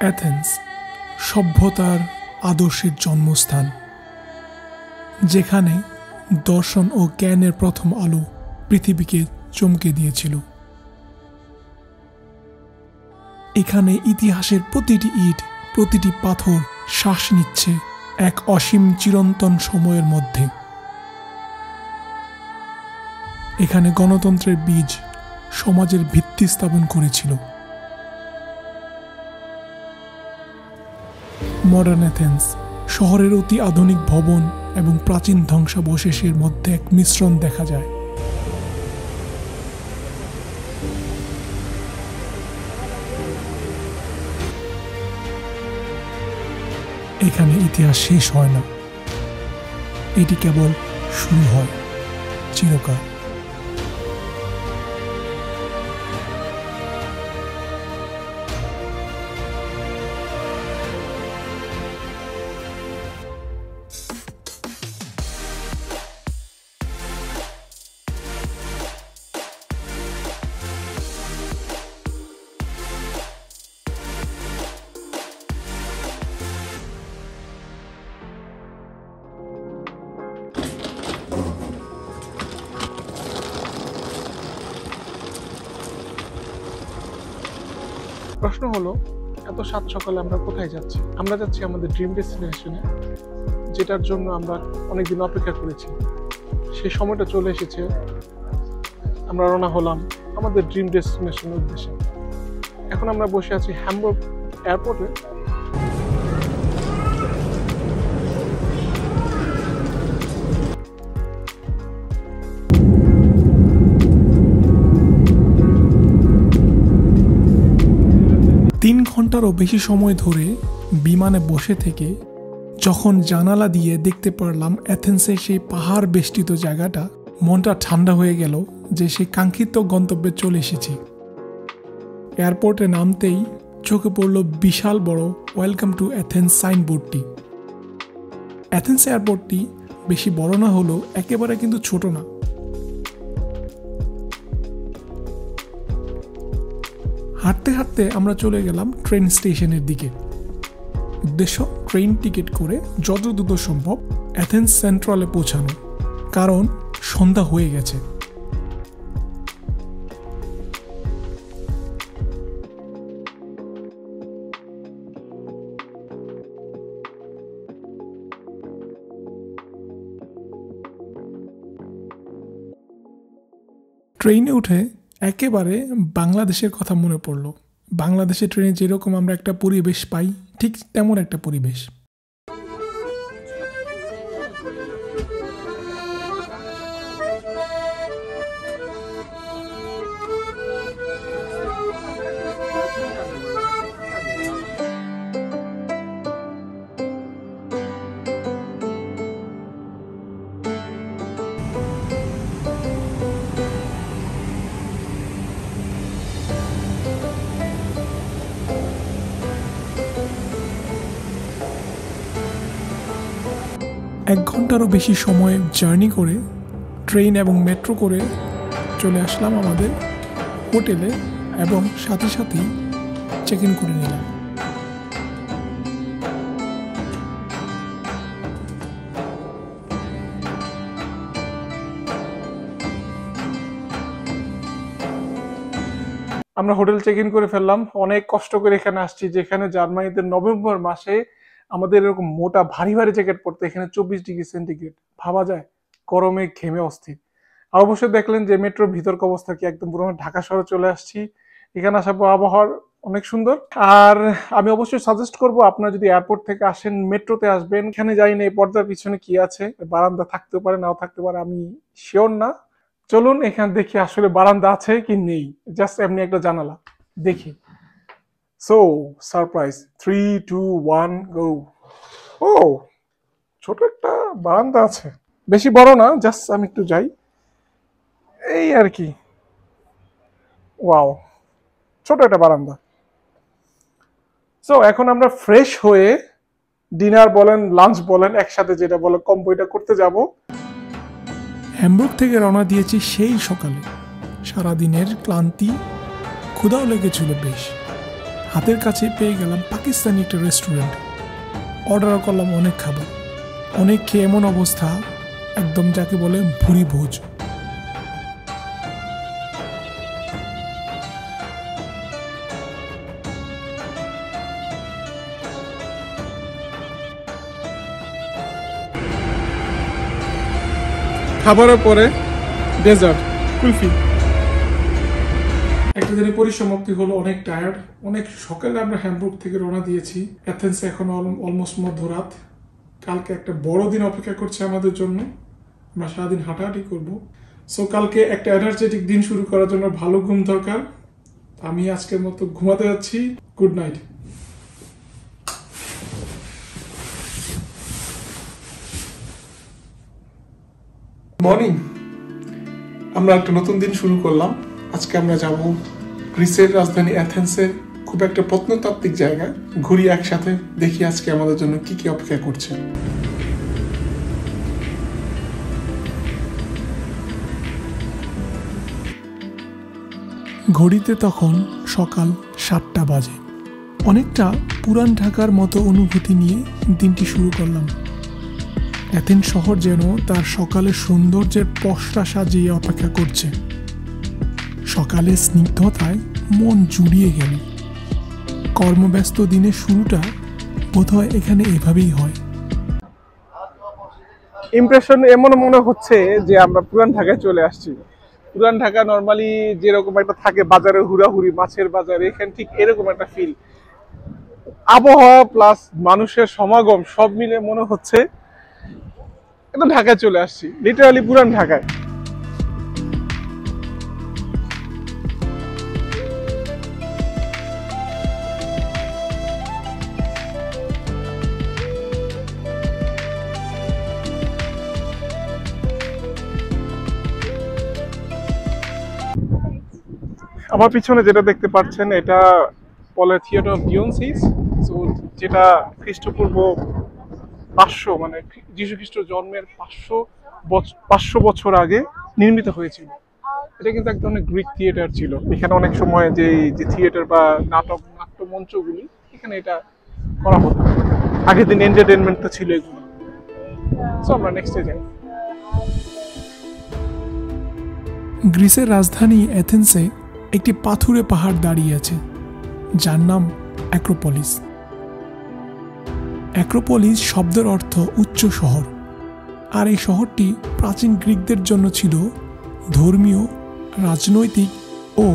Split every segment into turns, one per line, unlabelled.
Athens সভ্যতার আদর্শের জন্মস্থান, যেখানে দর্শন ও জ্ঞানের প্রথম আলো পৃথিবীকে চমকে দিয়েছিল। এখানে ইতিহাসের প্রতিটি ইট, প্রতিটি পাথর শ্বাস নিচ্ছে এক অসীম চিরন্তন সময়ের মধ্যে। এখানে গণতন্ত্রের বীজ সমাজের ভিত্তি স্থাপন করেছিল। মডার্ন অ্যাথেন্স শহরের অতি আধুনিক ভবন এবং প্রাচীন ধ্বংসাবশেষের মধ্যে এক মিশ্রণ দেখা যায়। এখানে ইতিহাস শেষ হয় না, এটি কেবল শুরু হয় চিরকাল। প্রশ্ন হলো, এত সাত সকালে আমরা কোথায় যাচ্ছি? আমরা যাচ্ছি আমাদের ড্রিম ডেস্টিনেশনে, যেটার জন্য আমরা অনেকদিন অপেক্ষা করেছি। সেই সময়টা চলে এসেছে, আমরা রওনা হলাম আমাদের ড্রিম ডেস্টিনেশনের উদ্দেশ্যে। এখন আমরা বসে আছি হ্যামবুর্গ এয়ারপোর্টে। তিন ঘন্টারও বেশি সময় ধরে বিমানে বসে থেকে যখন জানালা দিয়ে দেখতে পারলাম অ্যাথেন্সের সেই পাহাড় বেষ্টিত জায়গাটা, মনটা ঠান্ডা হয়ে গেল যে সেই কাঙ্ক্ষিত গন্তব্যে চলে এসেছি। এয়ারপোর্টে নামতেই চোখে পড়ল বিশাল বড় ওয়েলকাম টু অ্যাথেন্স সাইনবোর্ডটি। অ্যাথেন্স এয়ারপোর্টটি বেশি বড় না হলেও একেবারে কিন্তু ছোট না। হাঁটতে হাঁটতে আমরা চলে গেলাম ট্রেন স্টেশনের দিকে। উদ্দেশ্য ট্রেন টিকিট করে যত দ্রুত সম্ভব অ্যাথেন্স সেন্ট্রালে পৌঁছানো, কারণ সন্ধ্যা হয়ে গেছে। ট্রেনে উঠে একেবারে বাংলাদেশের কথা মনে পড়ল। বাংলাদেশের ট্রেনে যেরকম আমরা একটা পরিবেশ পাই, ঠিক তেমন একটা পরিবেশ। এক ঘন্টারও বেশি সময় জার্নি করে ট্রেন এবং মেট্রো করে চলে আসলাম আমাদের হোটেলে এবং সাথে সাথেই চেক ইন করে নিলাম। আমরা হোটেল চেক ইন করে ফেললাম। অনেক কষ্ট করে এখানে আসছি, যেখানে জার্মানিতে নভেম্বর মাসে আমাদের এরকম মোটা ভারী ভারী জ্যাকেট পড়তে, এখানে 24°C। ভাবা যায়, গরমে ঘেমে অস্থির। আর অবশ্যই দেখলেন যে মেট্রোর ভিতরকার অবস্থা কি, একদম পুরো ঢাকা শহরে চলে আসছি। এখানে আসার পর আবহাওয়া অনেক সুন্দর। আর আমি অবশ্যই সাজেস্ট করব, আপনারা যদি এয়ারপোর্ট থেকে আসেন মেট্রোতে আসবেন। এখানে যাই না এই পর্দার পিছনে কি আছে, বারান্দা থাকতে পারে নাও থাকতে পারে, আমি শিওর না। চলুন এখানে দেখি আসলে বারান্দা আছে কি নেই, জাস্ট এমনি একটা জানালা দেখি। সো সারপ্রাইজ, 3, 2, 1 গো। ও ছোট একটা বারান্দা আছে, বেশি বড় না, জাস্ট আমি একটু যাই এই আর কি। ওয়াও, ছোট একটা বারান্দা। সো এখন আমরা ফ্রেশ হয়ে ডিনার বলেন লাঞ্চ বলেন একসাথে যেটা বলে কম্বোটা করতে যাব। হ্যামবুর্গ থেকে রওনা দিয়েছি সেই সকালে। সারাদিনের ক্লান্তি, ক্ষুধাও লেগেছিল বেশ। হাতের কাছে পেয়ে গেলাম পাকিস্তানি একটা রেস্টুরেন্ট। অর্ডার করলাম অনেক খাবার, অনেক খেয়ে এমন অবস্থা একদম যাকে বলে ভুরি ভোজ। খাবারের পরে ডেজার্ট কুলফি। একটা দিনের পরিসমাপ্তি হলো, অনেক টায়ার্ড। অনেক সকালে আমরা হ্যামবুর্গ থেকে রওনা দিয়েছি। অ্যাথেন্সে এখন অলমোস্ট মধ্যরাত। কালকে একটা বড় দিন অপেক্ষা করছে আমাদের জন্য। আমরা সারাদিন হাঁটাহাঁটি করব। সো কালকে একটা এনার্জেটিক দিন শুরু করার জন্য ভালো ঘুম দরকার। আমি আজকের মতো ঘুমাতে যাচ্ছি। Good night. মর্নিং। আমরা একটা নতুন দিন শুরু করলাম। আজকে আমরা যাব গ্রিসের রাজধানী অ্যাথেন্সের খুব একটা প্রত্নতাত্ত্বিক জায়গায়। ঘুরি একসাথে, দেখি আজকে আমাদের জন্য কি কি অপেক্ষা করছে। ঘড়িতে তখন সকাল 7টা বাজে। অনেকটা পুরান ঢাকার মতো অনুভূতি নিয়ে দিনটি শুরু করলাম। অ্যাথেন্স শহর যেন তার সকালের সৌন্দর্যের পসরা সাজিয়ে অপেক্ষা করছে। সকালের স্নিগ্ধতায় মন জুড়িয়ে গেল। কর্মব্যস্ত দিনের শুরুটা বোধহয় এখানে এভাবেই হয়। ইমপ্রেশন এমন মনে হচ্ছে যে আমরা পুরান ঢাকায় চলে আসছি। পুরান ঢাকা নর্মালি যেরকম একটা থাকে বাজারে হুড়াহুড়ি, মাছের বাজার, এখানে ঠিক এরকম একটা ফিল। আবহাওয়া প্লাস মানুষের সমাগম সব মিলে মনে হচ্ছে একদম ঢাকায় চলে আসছি, লিটারালি পুরান ঢাকায়। আমার পিছনে যেটা দেখতে পাচ্ছেন এটা বলে থিয়েটার অফ ডিওনিসিস, যেটা খ্রিস্টপূর্ব 500 মানে যীশু খ্রিস্ট জন্মের 500 বছর আগে নির্মিত হয়েছিল। এটা কিন্তু এক ধরনের গ্রিক থিয়েটার ছিল। এখানে অনেক সময় যে থিয়েটার বা নাট্যমঞ্চগুলি এখানে এটা করা হতো। আগের দিন এন্টারটেনমেন্ট তো ছিল এগুলো। সো আমরা নেক্সটে যাই। গ্রিসের রাজধানী অ্যাথেন্সে একটি পাথুরে পাহাড় দাঁড়িয়ে আছে যার নাম অ্যাক্রোপলিস। অ্যাক্রোপলিস শব্দের অর্থ উচ্চ শহর, আর এই শহরটি প্রাচীন গ্রিকদের জন্য ছিল ধর্মীয়, রাজনৈতিক ও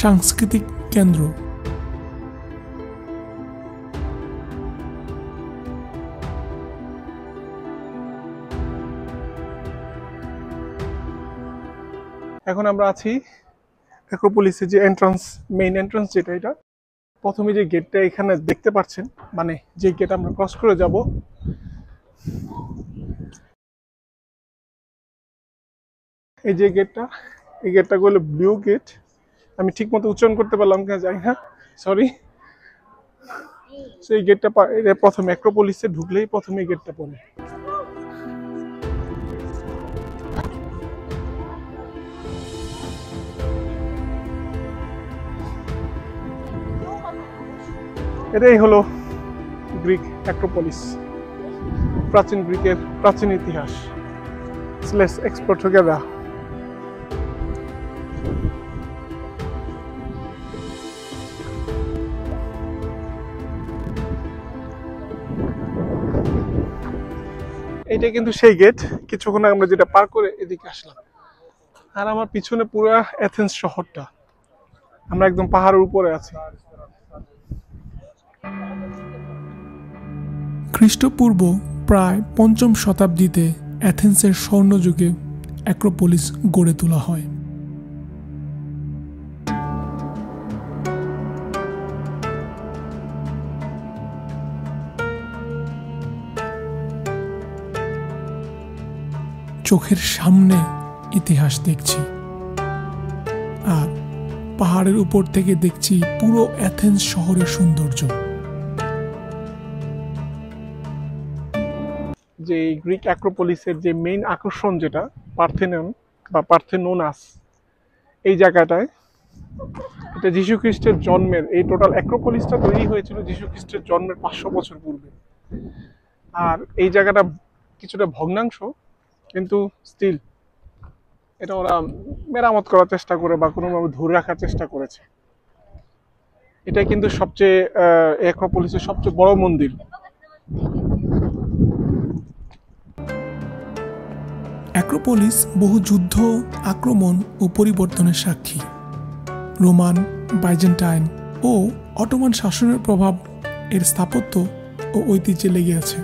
সাংস্কৃতিক কেন্দ্র। এখন আমরা আছি অ্যাক্রোপলিসের যে মেইন এন্ট্রান্স যেটা, এটা প্রথমে যে গেটটা এখানে দেখতে পাচ্ছেন, মানে যে গেট আমরা ক্রস করে যাব, এই যে গেটটা, এই গেটটা হলো ব্লু গেট। আমি ঠিক মতো উচ্চারণ করতে পারলাম কিনা জানি না, সরি। সেই গেটটা প্রথমে অ্যাক্রোপলিসে ঢুকলেই প্রথমে গেটটা পড়ে। এটাই হলো গ্রিক অ্যাক্রোপলিস, প্রাচীন গ্রিকের প্রাচীন ইতিহাস। Let's explore together. এটা কিন্তু সেই গেট, কিছুক্ষণ আগে আমরা যেটা পার করে এদিকে আসলাম। আর আমার পিছনে পুরো অ্যাথেন্স শহরটা, আমরা একদম পাহাড়ের উপরে আছি। খ্রিস্টপূর্ব প্রায় 5ম শতাব্দীতে অ্যাথেন্সের স্বর্ণযুগে অ্যাক্রোপলিস গড়ে তোলা হয়। চোখের সামনে ইতিহাস দেখছি, আর পাহাড়ের উপর থেকে দেখছি পুরো অ্যাথেন্স শহরের সৌন্দর্য। যে গ্রিক অ্যাক্রোপলিসের যে মেইন আকর্ষণ যেটা পার্থেনন বা পার্থেনোনাস, এই জায়গাটায় এটা যীশু খ্রিস্টের জন্মের, এই টোটাল অ্যাক্রোপলিসটা তৈরি হয়েছিল যীশু খ্রিস্টের জন্মের 500 বছর পূর্বে। আর এই জায়গাটা কিছুটা ভগ্নাংশ, কিন্তু স্টিল এটা ওরা মেরামত করার চেষ্টা করে বা কোনোভাবে ধরে রাখার চেষ্টা করেছে। এটা কিন্তু সবচেয়ে অ্যাক্রোপলিসের সবচেয়ে বড় মন্দির।
অ্যাক্রোপলিস বহু যুদ্ধ, আক্রমণ ও পরিবর্তনের সাক্ষী। রোমান, বাইজেন্টাইন ও অটোমান শাসনের প্রভাব এর স্থাপত্য ও ঐতিহ্যে লেগে আছে।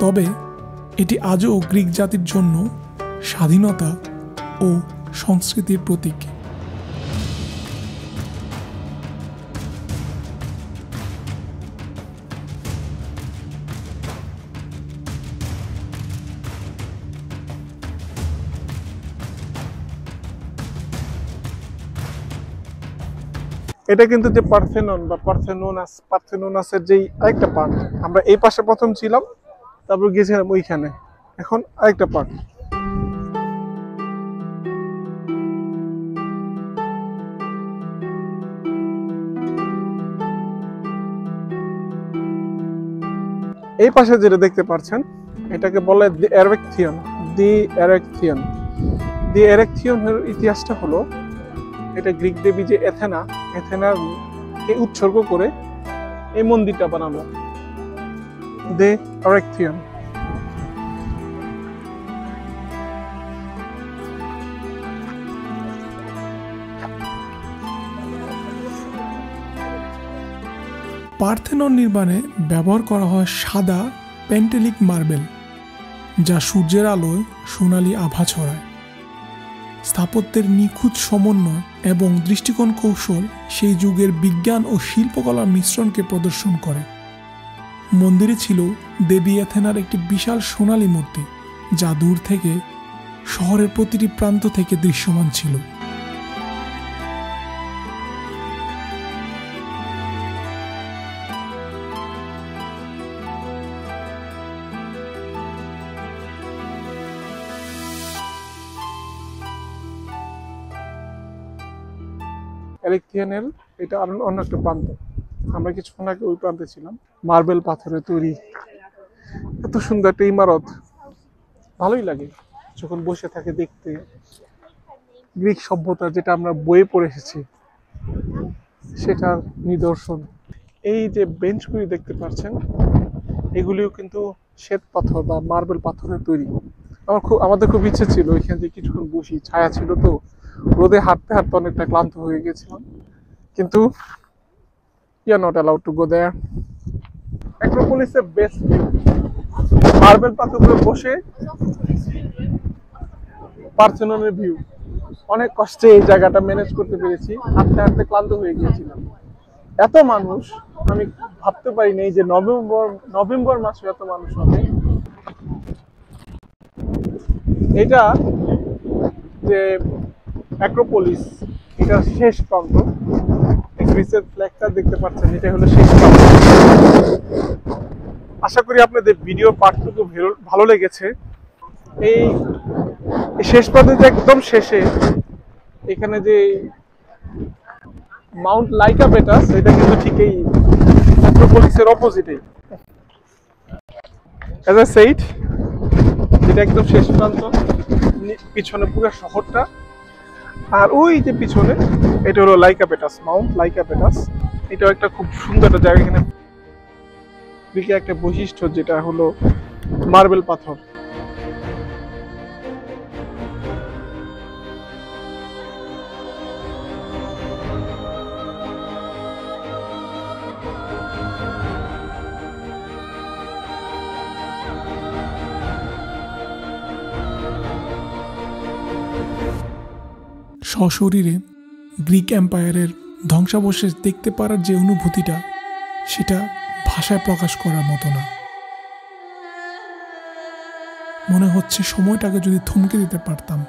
তবে এটি আজও গ্রিক জাতির জন্য স্বাধীনতা ও সংস্কৃতির প্রতীক।
এটা কিন্তু যে পার্থেনন বা পার্থেনোনাসের যেই আরেকটা পার্ট, আমরা এই পাশে প্রথম ছিলাম, তারপর গেছিলাম ওইখানে, এখন আরেকটা পার্ট। এই পাশে যেটা দেখতে পাচ্ছেন এটাকে বলে দি এরেকথিয়ন। দি এরেকথিয়নের ইতিহাসটা হলো, এটা গ্রিক দেবী যে এথেনাকে উৎসর্গ করে এই মন্দিরটা বানানো, দি এরেকথিয়ন।
পার্থেনন নির্মাণে ব্যবহার করা হয় সাদা পেন্টেলিক মার্বেল, যা সূর্যের আলোয় সোনালি আভা ছড়ায়। স্থাপত্যের নিখুঁত সমন্বয় এবং দৃষ্টিকোণ কৌশল সেই যুগের বিজ্ঞান ও শিল্পকলার মিশ্রণকে প্রদর্শন করে। মন্দিরে ছিল দেবী এথেনার একটি বিশাল সোনালী মূর্তি, যা দূর থেকে শহরের প্রতিটি প্রান্ত থেকে দৃশ্যমান ছিল।
এরিকথিয়ানের এটা অন্য একটা প্রান্ত, আমরা কিছুক্ষণ আগে ওই প্রান্তে ছিলাম। মার্বেল পাথরে তৈরি এত সুন্দর একটা ইমারত, ভালোই লাগে যখন বসে থাকে দেখতে। গ্রিক সভ্যতা যেটা আমরা বইয়ে পড়ে এসেছি সেটার নিদর্শন। এই যে বেঞ্চগুলি দেখতে পাচ্ছেন, এগুলিও কিন্তু শ্বেত পাথর বা মার্বেল পাথরের তৈরি। আমাদের খুব ইচ্ছে ছিল এখান থেকে কিছুক্ষণ বসি, ছায়া ছিল তো, রোদে হাঁটতে হাঁটতে অনেকটা ক্লান্ত হয়ে গেছিলাম, কিন্তু we are not allowed to go there. Acropolis এর বেস্ট ভিউ, মার্বেল পাথরগুলো বসে পার্থেননের ভিউ। অনেক কষ্টে এই জায়গাটা ম্যানেজ করতে পেরেছি, হাঁটতে হাঁটতে ক্লান্ত হয়ে গিয়েছিলাম। এত মানুষ আমি ভাবতে পারিনি যে নভেম্বর মাসে এত মানুষ হবে। এটা যে অ্যাক্রোপলিস, এটা শেষ প্রান্ত, গ্রিসের ফ্ল্যাগটা দেখতে পাচ্ছেন, এটা হলো শেষ প্রান্ত। আশা করি আপনাদের ভিডিও পার্টটুকু ভালো লেগেছে। এই শেষ প্রান্তে একদম শেষে এখানে যে মাউন্ট লাইকাবেটাস, এটা কিন্তু ঠিক এই অ্যাক্রোপলিসের অপোজিটেই। অ্যাজ আই সেইড, এটা একদম শেষ প্রান্ত, পিছনে পুরো শহরটা, আর ওই যে পিছনে এটা হলো লাইকাবেটাস, মাউন্ট লাইকাবেটাস। এটাও একটা খুব সুন্দর একটা জায়গা। এখানে একটা বৈশিষ্ট্য যেটা হলো মার্বেল পাথর।
সশরীরে গ্রিক এম্পায়ারের ধ্বংসাবশেষ দেখতে পারার যে অনুভূতিটা, সেটা ভাষায় প্রকাশ করার মতো না। মনে হচ্ছে সময়টাকে যদি থমকে দিতে পারতাম।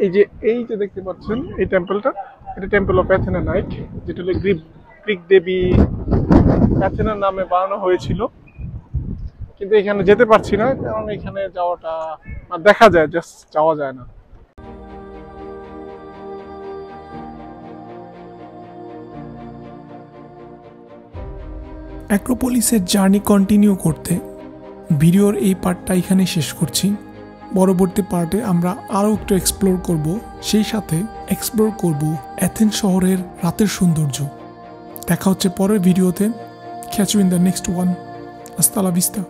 এই যে দেখতে পাচ্ছেন এই টেম্পলটা, এটা টেম্পল অফ অ্যাথেনা নাইট, যেটা হলো গ্রিক দেবী অ্যাথেনার নামে বানানো হয়েছিল। কিন্তু এখানে যেতে পারছি না, কারণ এখানে যাওয়াটা দেখা যায়, জাস্ট যাওয়া যায় না।
অ্যাক্রোপোলিসের জার্নি কন্টিনিউ করতে ভিডিওর এই পার্টটা এখানে শেষ করছি। পরবর্তী পার্টে আমরা আরও একটু এক্সপ্লোর করব, সেই সাথে এক্সপ্লোর করব অ্যাথেন্স শহরের রাতের সৌন্দর্য। দেখা হচ্ছে পরের ভিডিওতে। Catch you in the next one. Hasta la vista.